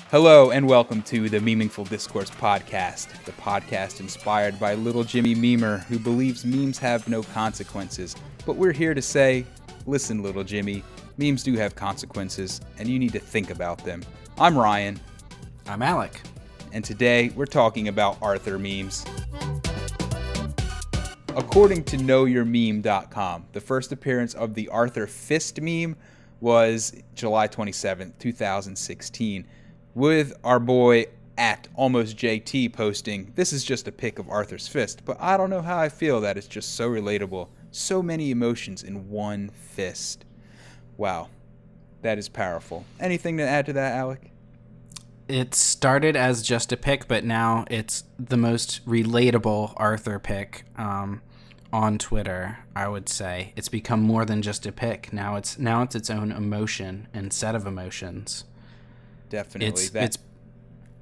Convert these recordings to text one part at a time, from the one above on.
Hello and welcome to the Memeingful Discourse Podcast, the podcast inspired by little Jimmy Memer who believes memes have no consequences. But we're here to say, listen, little Jimmy, memes do have consequences and you need to think about them. I'm Ryan. I'm Alec. And today we're talking about Arthur memes. According to knowyourmeme.com, the first appearance of the Arthur fist meme was July 27th, 2016. With our boy at AlmostJT posting, this is just a pic of Arthur's fist, but I don't know how I feel that it's just so relatable. So many emotions in one fist. Wow, that is powerful. Anything to add to that, Alec? It started as just a pic, but now it's the most relatable Arthur pic on Twitter, I would say. It's become more than just a pic. Now it's its own emotion and set of emotions. Definitely.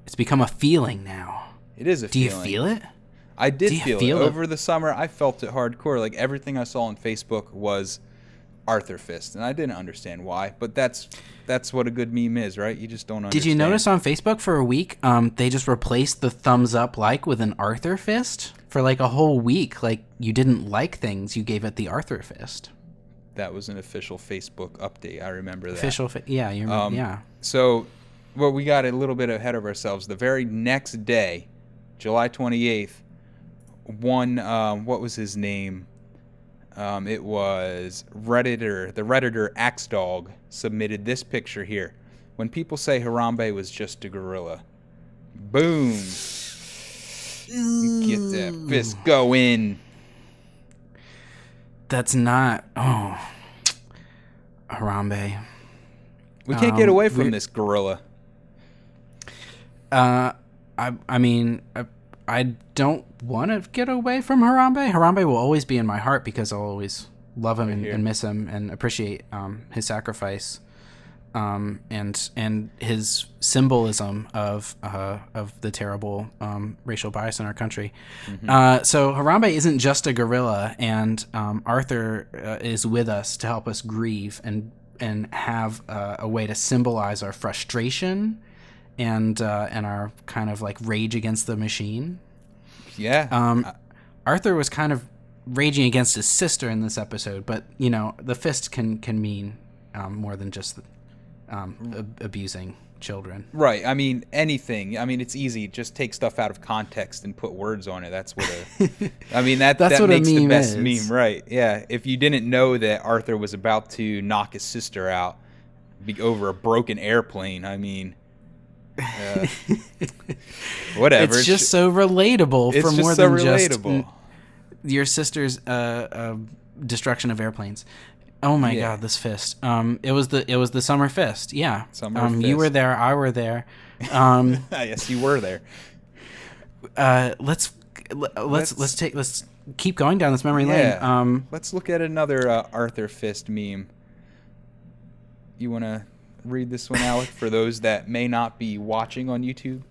It's become a feeling now. It is a feeling. Do you feel it? I did feel it. Over the summer, I felt it hardcore. Like, everything I saw on Facebook was Arthur fist, and I didn't understand why, but that's what a good meme is, right? You just don't understand. Did you notice on Facebook for a week, they just replaced the thumbs up like with an Arthur fist? For like a whole week, like, you didn't like things, you gave it the Arthur fist. That was an official Facebook update. I remember that. Yeah, you remember, yeah. So... well, we got a little bit ahead of ourselves. The very next day, July 28th, what was his name? It was Redditor. The Redditor Axedog submitted this picture here. When people say Harambe was just a gorilla. Boom. Get that fist going. That's not... oh. Harambe. We can't get away from this gorilla. I mean, I don't want to get away from Harambe. Harambe will always be in my heart because I'll always love him and miss him and appreciate his sacrifice, and his symbolism of the terrible racial bias in our country. Mm-hmm. So Harambe isn't just a gorilla, and Arthur is with us to help us grieve and have a way to symbolize our frustration and our kind of like rage against the machine. Yeah. Arthur was kind of raging against his sister in this episode, but you know, the fist can mean more than just abusing children. Right. I mean, anything. I mean, it's easy. Just take stuff out of context and put words on it. That's what I mean, that's what makes the best meme, right? Yeah. If you didn't know that Arthur was about to knock his sister out over a broken airplane, I mean, whatever. It's just so relatable. It's for just more so than relatable. Just your sister's destruction of airplanes. Oh my God, this fist. It was the summer fist. Yeah. Summer fist. You were there. I were there. Yes, you were there. Let's keep going down this memory lane. Let's look at another Arthur fist meme. You want to read this one, Alec, for those that may not be watching on YouTube?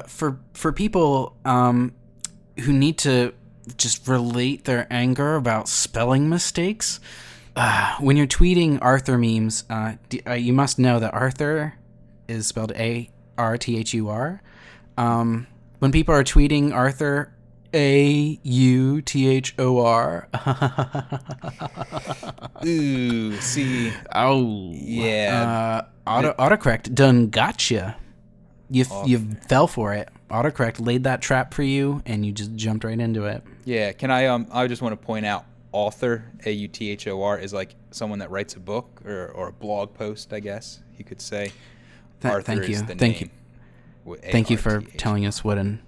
For people who need to just relate their anger about spelling mistakes, when you're tweeting Arthur memes, you must know that Arthur is spelled A-R-T-H-U-R. When people are tweeting Arthur, A-U-T-H-O-R. Ooh, see. Oh. Yeah. Autocorrect done gotcha. You fell for it. Autocorrect laid that trap for you, and you just jumped right into it. Yeah. Can I just want to point out, author, A-U-T-H-O-R, is like someone that writes a book or a blog post, I guess you could say. Arthur thank you. Is the thank name. you. Thank you for telling us what an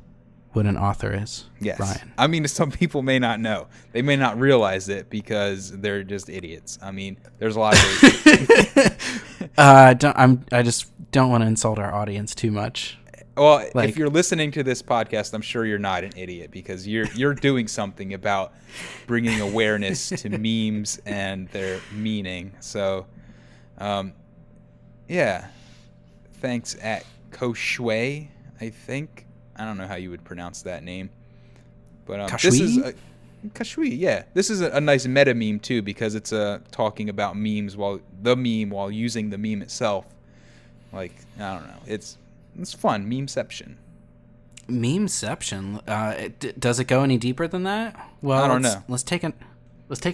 author is. Yes. Ryan. I mean, some people may not know. They may not realize it because they're just idiots. I mean, there's a lot of I just don't want to insult our audience too much. Well, if you're listening to this podcast, I'm sure you're not an idiot because you're doing something about bringing awareness to memes and their meaning. So, yeah. Thanks at Koshui, I think. I don't know how you would pronounce that name. But this is Kashui, yeah. This is a nice meta meme too because it's talking about memes while using the meme itself. Like, I don't know. It's fun. Memeception. Memeception. Does it go any deeper than that? Well, I don't know. Let's take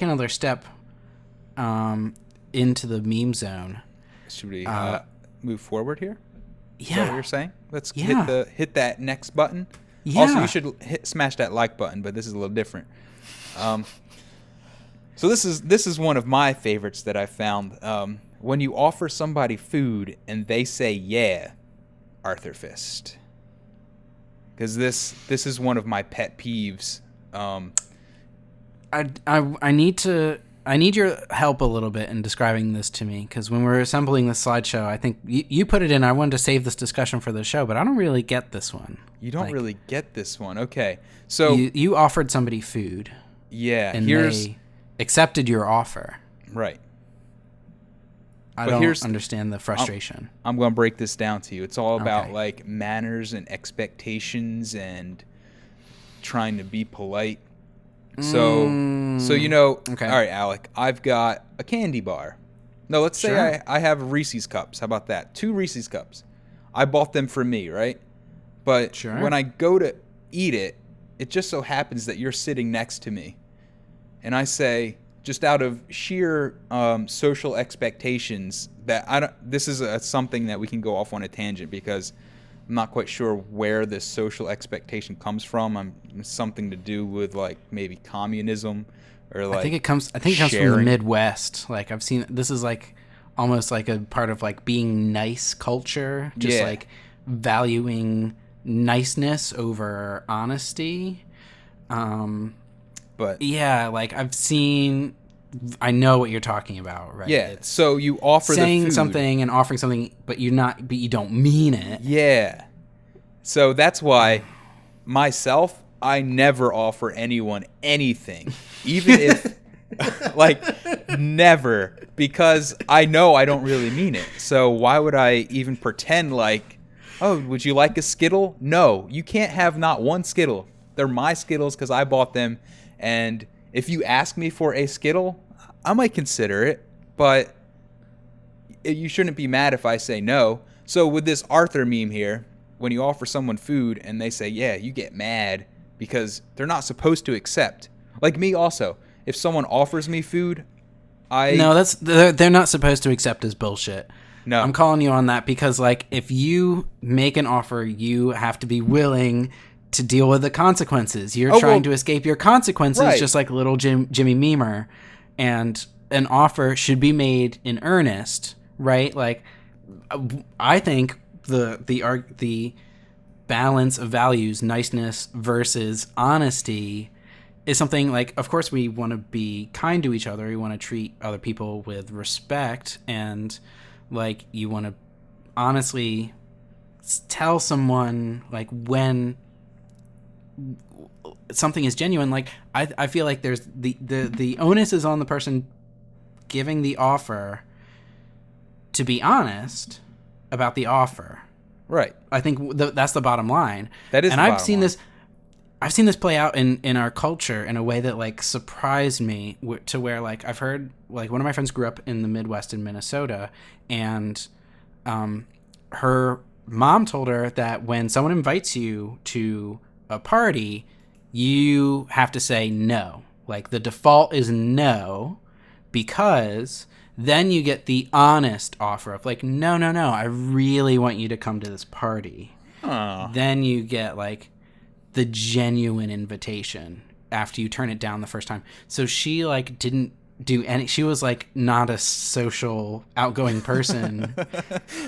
another step into the meme zone. Should we move forward here? Is Yeah. that what you're saying? Let's Yeah. hit that next button. Yeah. Also, you should smash that like button, but this is a little different. So this is one of my favorites that I found. When you offer somebody food and they say yeah, Arthur Fist. Because this is one of my pet peeves. I need your help a little bit in describing this to me, because when we're assembling this slideshow, I think you put it in. I wanted to save this discussion for the show, but I don't really get this one. You don't really get this one. Okay, so you offered somebody food. Yeah, and they accepted your offer. Right. I don't understand the frustration. I'm going to break this down to you. It's all about Okay. like manners and expectations and trying to be polite. So you know, Okay. all right, Alec, I've got a candy bar. No, let's say Sure. I have Reese's cups. How about that? 2 Reese's cups. I bought them for me, right? But Sure. when I go to eat it, it just so happens that you're sitting next to me. And I say, just out of sheer social expectations, that this is something that we can go off on a tangent, because I'm not quite sure where this social expectation comes from. It's something to do with like maybe communism, or like I think it comes from the Midwest. Like I've seen this is like almost like a part of like being nice culture, just like valuing niceness over honesty. But yeah, like I know what you're talking about, right? Yeah. So you offer saying the food. something and offering something, but you don't mean it. Yeah. So that's why myself, I never offer anyone anything, even if like never, because I know I don't really mean it. So why would I even pretend like, oh, would you like a Skittle? No, you can't have not one Skittle. They're my Skittles because I bought them. And if you ask me for a Skittle, I might consider it, but you shouldn't be mad if I say no. So with this Arthur meme here, when you offer someone food and they say, yeah, you get mad because they're not supposed to accept. Like me also. If someone offers me food, No, they're not supposed to accept as bullshit. No. I'm calling you on that because, like, if you make an offer, you have to be willing to deal with the consequences. You're trying to escape your consequences, right. Just like little Jimmy Memer. And an offer should be made in earnest, right? Like, I think the balance of values, niceness versus honesty, is something like, of course, we want to be kind to each other. We want to treat other people with respect, and like you want to honestly tell someone like when something is genuine. Like I feel like there's the onus is on the person giving the offer to be honest about the offer. Right. I think that's the bottom line. That is, and the I've bottom seen line. this. I've seen this play out in our culture in a way that like surprised me, to where like I've heard, like, one of my friends grew up in the Midwest in Minnesota, and her mom told her that when someone invites you to a party, you have to say no. Like the default is no, because then you get the honest offer of like, no, I really want you to come to this party. Aww. Then you get like the genuine invitation after you turn it down the first time. So she like didn't do any, she was like not a social outgoing person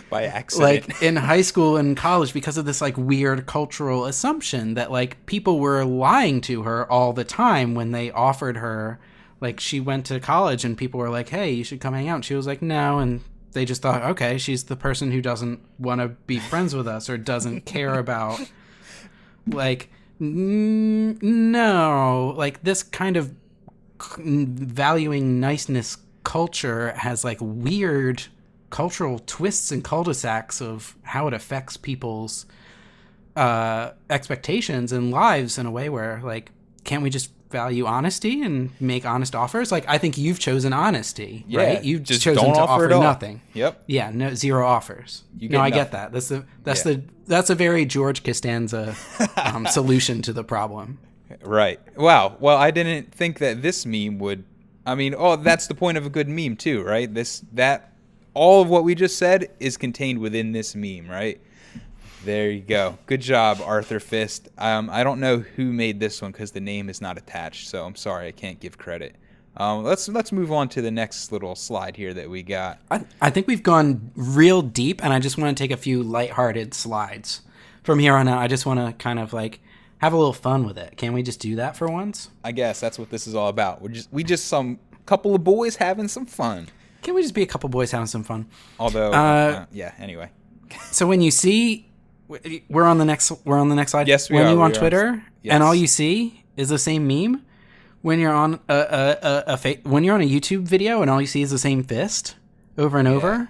By accident. like in high school and college, because of this like weird cultural assumption that like people were lying to her all the time when they offered her, like she went to college and people were like, hey, you should come hang out. And she was like, no. And they just thought, okay, she's the person who doesn't want to be friends with us or doesn't care about like, no, like this kind of valuing niceness culture has like weird cultural twists and cul-de-sacs of how it affects people's expectations and lives in a way where like, can't we just value honesty and make honest offers. Like, I think you've chosen honesty, right? You've just chosen don't to offer offer at all. nothing. Yep. Yeah, no, zero offers. You No, get I get nothing. that. That's a very George Costanza solution to the problem. Right. Wow. Well, I didn't think that this meme would. I mean, that's the point of a good meme too, right? All of what we just said is contained within this meme, right? There you go. Good job, Arthur Fist. I don't know who made this one because the name is not attached, so I'm sorry I can't give credit. Let's move on to the next little slide here that we got. I think we've gone real deep, and I just want to take a few lighthearted slides from here on out. I just want to kind of like have a little fun with it. Can we just do that for once? I guess that's what this is all about. We just some couple of boys having some fun. Can we just be a couple boys having some fun? Although, yeah. Anyway. So when you see, we're on the next slide. Yes, we when are. you We on are. Twitter Yes. and all you see is the same meme. When you're on when you're on a YouTube video and all you see is the same fist over and over.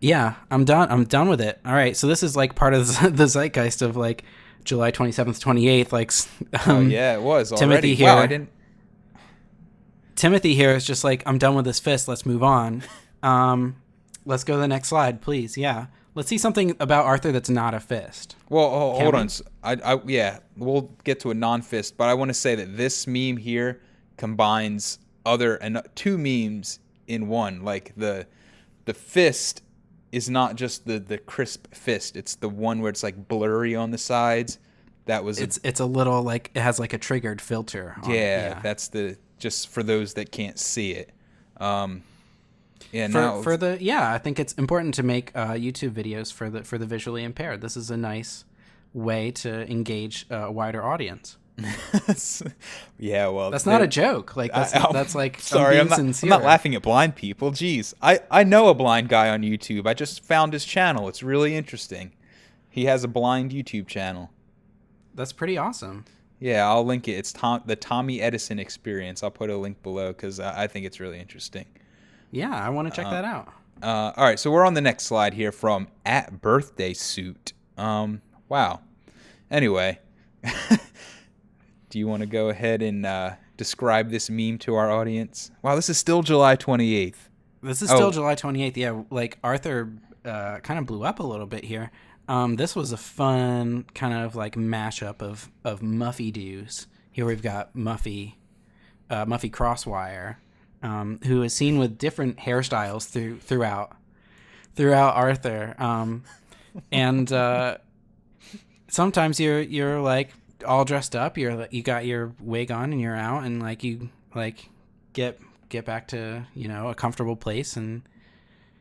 Yeah, I'm done. I'm done with it. All right, so this is like part of the zeitgeist of like July 27th, 28th. Like, yeah, it was already. Timothy here. Wow, I didn't. Timothy here is just like, I'm done with this fist. Let's move on. Let's go to the next slide, please. Yeah. Let's see something about Arthur that's not a fist. Well, hold on. Yeah, we'll get to a non-fist, but I want to say that this meme here combines two memes in one. Like the fist is not just the crisp fist; it's the one where it's like blurry on the sides. That was it's a little like it has like a triggered filter. Yeah, that's just for those that can't see it. I think it's important to make YouTube videos for the visually impaired. This is a nice way to engage a wider audience. Yeah, well, that's not a joke. Like that's like sorry, I'm sincere. not laughing at blind people. Jeez, I know a blind guy on YouTube. I just found his channel. It's really interesting. He has a blind YouTube channel. That's pretty awesome. Yeah, I'll link it. It's the Tommy Edison Experience. I'll put a link below because I think it's really interesting. Yeah, I want to check that out. All right, so we're on the next slide here from @birthdaysuit. Wow. Anyway, do you want to go ahead and describe this meme to our audience? Wow, this is still July 28th. This is still July 28th. Yeah, like Arthur kind of blew up a little bit here. This was a fun kind of like mashup of Muffy doos. Here we've got Muffy Crosswire, who is seen with different hairstyles throughout Arthur. And sometimes you're like all dressed up. You got your wig on and you're out, and like you like get back to a comfortable place, and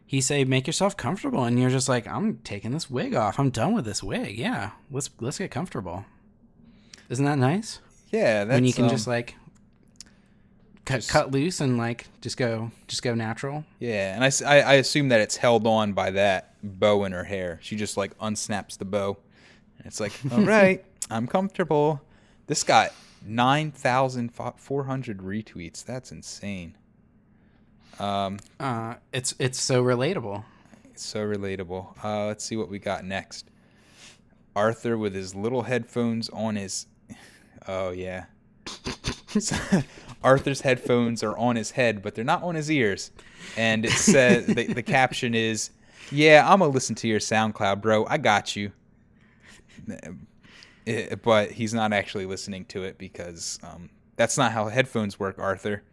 he say, make yourself comfortable, and you're just like, I'm taking this wig off. I'm done with this wig. Yeah, let's get comfortable. Isn't that nice? Yeah, that's when you can just like cut loose and like just go natural. Yeah, and I assume that it's held on by that bow in her hair. She just like unsnaps the bow, and it's like, all right, I'm comfortable. This got 9,400 retweets. That's insane. It's so relatable. It's so relatable. Let's see what we got next. Arthur with his little headphones on his. Oh yeah. Arthur's headphones are on his head, but they're not on his ears. And it says the caption is, "Yeah, I'm gonna listen to your SoundCloud, bro. I got you." But he's not actually listening to it because that's not how headphones work, Arthur.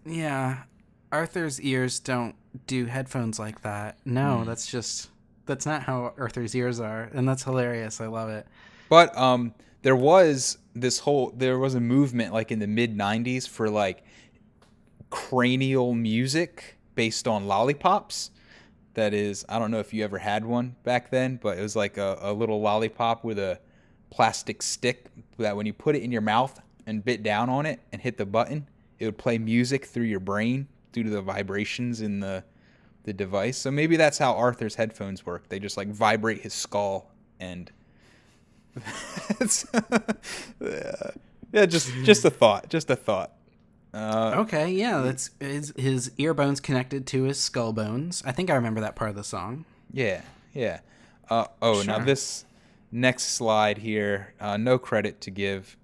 Yeah. Arthur's ears don't do headphones like that. No, that's not how Arthur's ears are, and that's hilarious. I love it. But there was a movement like in the mid 90s for like cranial music based on lollipops. That is, I don't know if you ever had one back then, but it was like a little lollipop with a plastic stick that when you put it in your mouth and bit down on it and hit the button, it would play music through your brain due to the vibrations in the device. So maybe that's how Arthur's headphones work. They just like vibrate his skull and yeah, just a thought. Okay, yeah, that's his ear bones connected to his skull bones. I think I remember that part of the song. Yeah. Sure. Now this next slide here, no credit to give.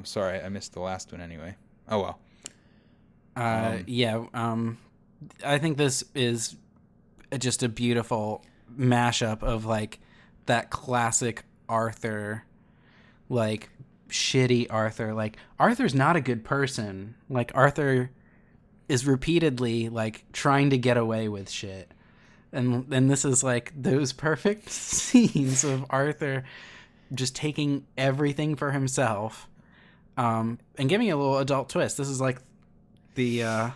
Sorry, I missed the last one anyway. Oh well. Yeah. I think this is just a beautiful mashup of like that classic Arthur, like shitty Arthur. Like Arthur's not a good person. Like Arthur is repeatedly like trying to get away with shit. And this is like those perfect scenes of Arthur just taking everything for himself, and giving a little adult twist. This is like the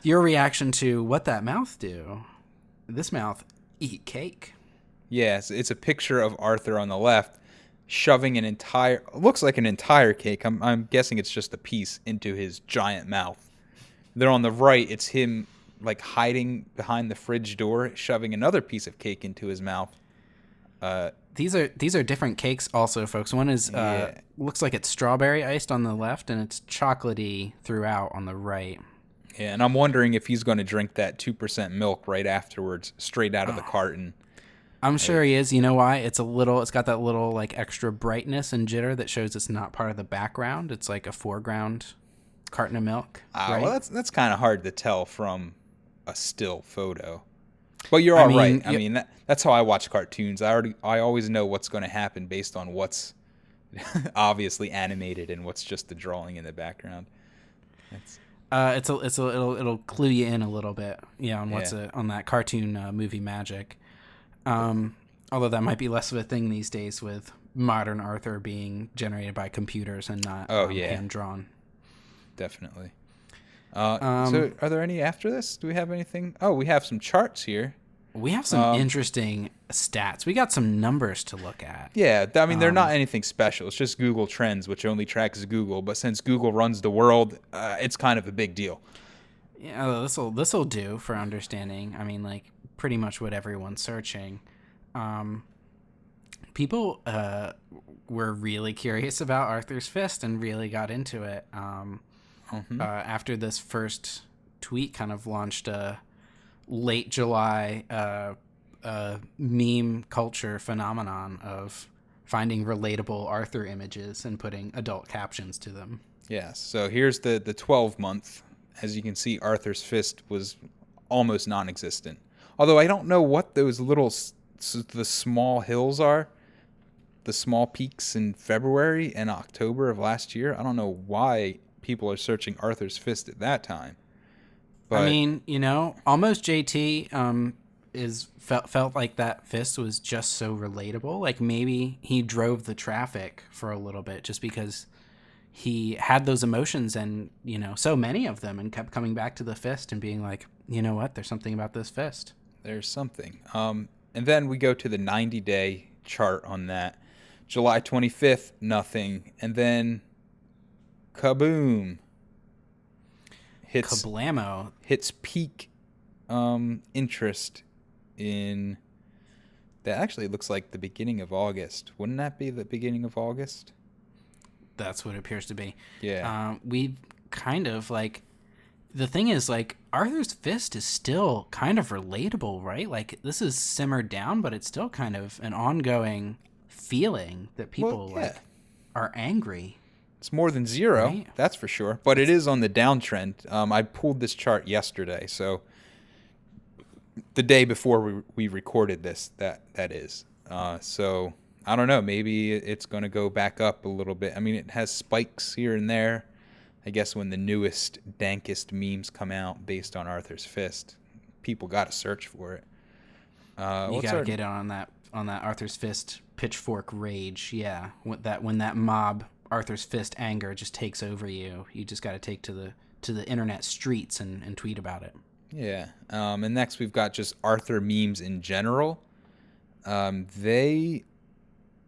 your reaction to what that mouth do. This mouth eat cake. Yes, it's a picture of Arthur on the left shoving looks like an entire cake. I'm guessing it's just a piece into his giant mouth. Then on the right, it's him like hiding behind the fridge door, shoving another piece of cake into his mouth. These are different cakes also, folks. One is looks like it's strawberry iced on the left, and it's chocolatey throughout on the right. Yeah, and I'm wondering if he's going to drink that 2% milk right afterwards, straight out of the carton. I'm sure he is. You know why? It's got that little like extra brightness and jitter that shows it's not part of the background. It's like a foreground carton of milk. Right? Well, that's kind of hard to tell from a still photo. But you're all right. I mean, that's how I watch cartoons. I always know what's going to happen based on what's obviously animated and what's just the drawing in the background. It'll clue you in a little bit, on what's on that cartoon movie magic. Although that might be less of a thing these days with modern Arthur being generated by computers and not hand drawn. Definitely. So are there any after this? Do we have anything? Oh, we have some charts here. We have some interesting stats. We got some numbers to look at. Yeah, I mean, they're not anything special. It's just Google Trends, which only tracks Google. But since Google runs the world, it's kind of a big deal. Yeah, this'll do for understanding. I mean, like pretty much what everyone's searching. People were really curious about Arthur's Fist and really got into it. After this first tweet kind of launched a late July meme culture phenomenon of finding relatable Arthur images and putting adult captions to them. Yeah, so here's the 12-month. As you can see, Arthur's Fist was almost non-existent. Although I don't know what those the small hills are, the small peaks in February and October of last year. I don't know why people are searching Arthur's Fist at that time. But, I mean, almost JT felt like that fist was just so relatable. Like maybe he drove the traffic for a little bit just because he had those emotions and, so many of them and kept coming back to the fist and being like, you know what, there's something about this fist. There's something. And then we go to the 90-day chart on that. July 25th, nothing. And then kaboom. Kablamo. Hits peak interest in... That actually looks like the beginning of August. Wouldn't that be the beginning of August? That's what it appears to be. Yeah. We kind of like... The thing is, like, Arthur's Fist is still kind of relatable, right? Like, this is simmered down, but it's still kind of an ongoing feeling that people are angry. It's more than zero, right? That's for sure. But it is on the downtrend. I pulled this chart yesterday, so the day before we recorded this, that is. So I don't know. Maybe it's going to go back up a little bit. I mean, it has spikes here and there. I guess when the newest, dankest memes come out based on Arthur's Fist, people got to search for it. You got to get on that Arthur's Fist pitchfork rage. Yeah, when that mob Arthur's Fist anger just takes over you, you just got to take to the internet streets and tweet about it. Yeah. And next we've got just Arthur memes in general. They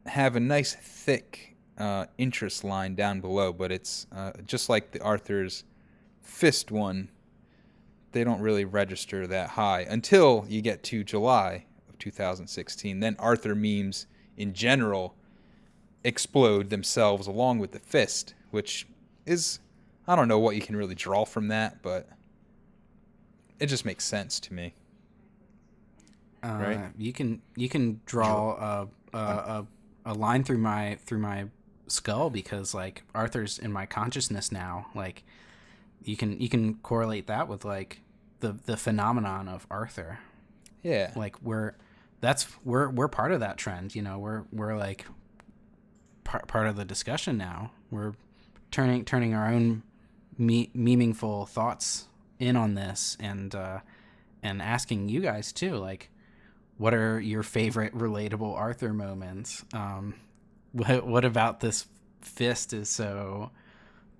have a nice thick interest line down below, but it's just like the Arthur's Fist one. They don't really register that high until you get to July of 2016. Then Arthur memes in general explode themselves along with the fist, which is, I don't know what you can really draw from that, but it just makes sense to me. Right? You can draw a line through my skull because like Arthur's in my consciousness now. Like you can correlate that with like the phenomenon of Arthur. Yeah. Like we're part of that trend, you know. We're like part of the discussion now. We're turning our own meaningful thoughts in on this, and asking you guys too, like, what are your favorite relatable Arthur moments? What about this fist is so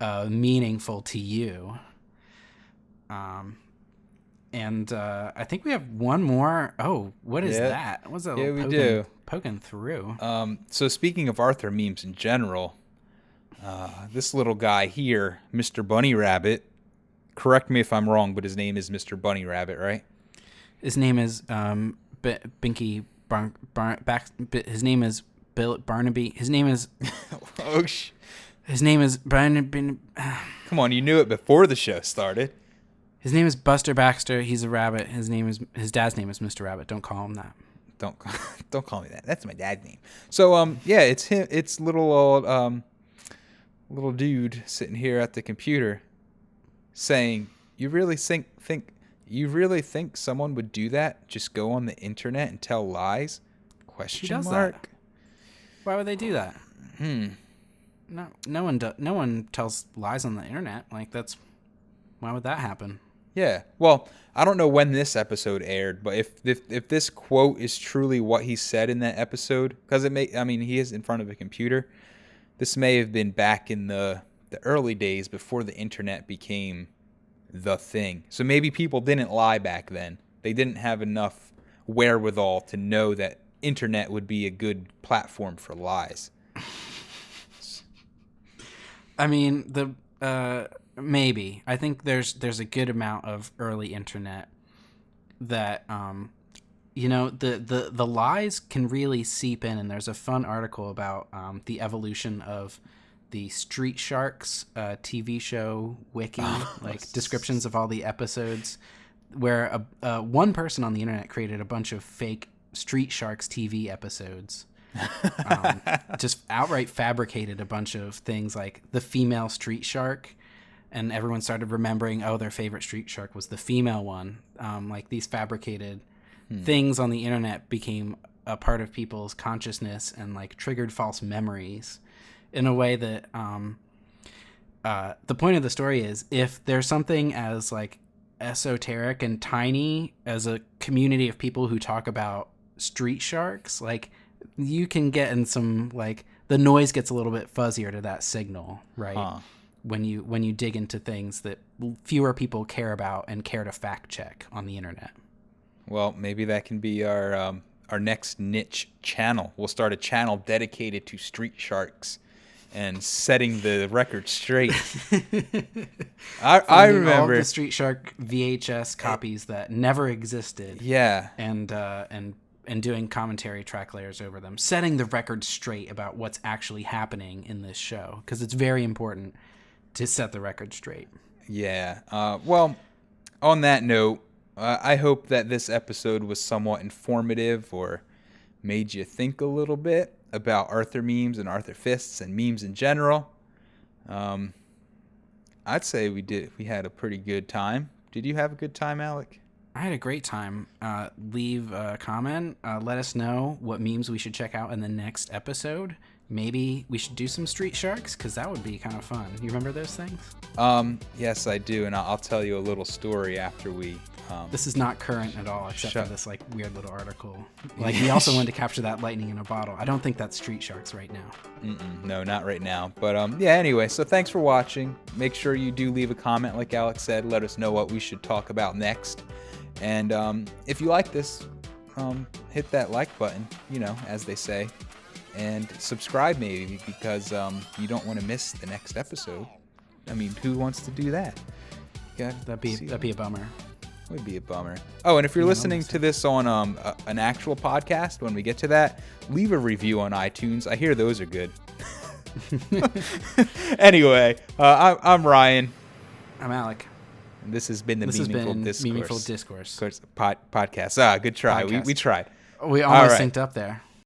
meaningful to you? And I think we have one more. Oh, what is that? What's that? Yeah, we do. Poking through. So speaking of Arthur memes in general, this little guy here, Mr. Bunny Rabbit, correct me if I'm wrong, but his name is Mr. Bunny Rabbit, right? His name is Binky his name is Bill Barnaby. His name is his name is Barnaby. Come on, you knew it before the show started. His name is Buster Baxter. He's a rabbit. His dad's name is Mr. Rabbit. Don't call him that. Don't call me that. That's my dad's name. So yeah, it's him. It's little old little dude sitting here at the computer saying, "You really think someone would do that? Just go on the internet and tell lies?" Question Who does mark. that? Why would they do that? No one tells lies on the internet. Like why would that happen? Yeah. Well, I don't know when this episode aired, but if this quote is truly what he said in that episode, because he is in front of a computer. This may have been back in the early days before the internet became the thing. So maybe people didn't lie back then. They didn't have enough wherewithal to know that internet would be a good platform for lies. I mean, maybe. I think there's a good amount of early internet that the lies can really seep in, and there's a fun article about the evolution of the Street Sharks TV show wiki, like descriptions of all the episodes, where one person on the internet created a bunch of fake Street Sharks TV episodes. Just outright fabricated a bunch of things like the female street shark, and everyone started remembering, their favorite street shark was the female one. Like these fabricated things on the internet became a part of people's consciousness and like triggered false memories in a way that the point of the story is, if there's something as like esoteric and tiny as a community of people who talk about street sharks, like you can get in some, like, the noise gets a little bit fuzzier to that signal, right? When you dig into things that fewer people care about and care to fact check on the internet. Well, maybe that can be our next niche channel. We'll start a channel dedicated to street sharks and setting the record straight. I remember all the Street Shark VHS copies that never existed. Yeah, and doing commentary track layers over them, setting the record straight about what's actually happening in this show, because it's very important to set the record straight. Yeah. Well, on that note, I hope that this episode was somewhat informative or made you think a little bit about Arthur memes and Arthur fists and memes in general. I'd say we had a pretty good time. Did you have a good time, Alec? I had a great time. Leave a comment. Let us know what memes we should check out in the next episode. Maybe we should do some Street Sharks, because that would be kind of fun. You remember those things? Yes, I do, and I'll tell you a little story after we... This is not current at all, except for this like weird little article. Like, we also wanted to capture that lightning in a bottle. I don't think that's Street Sharks right now. No, not right now. But yeah, anyway, so thanks for watching. Make sure you do leave a comment, like Alex said. Let us know what we should talk about next. And if you like this, hit that like button, as they say. And subscribe maybe, because you don't want to miss the next episode. I mean, who wants to do that? That'd be a bummer. Would be a bummer. Oh, and if you're listening to this on an actual podcast, when we get to that, leave a review on iTunes. I hear those are good. Anyway, I'm Ryan. I'm Alec. And this has been the Memeingful Discourse Podcast. Podcast. Good try. We tried. We almost synced up there.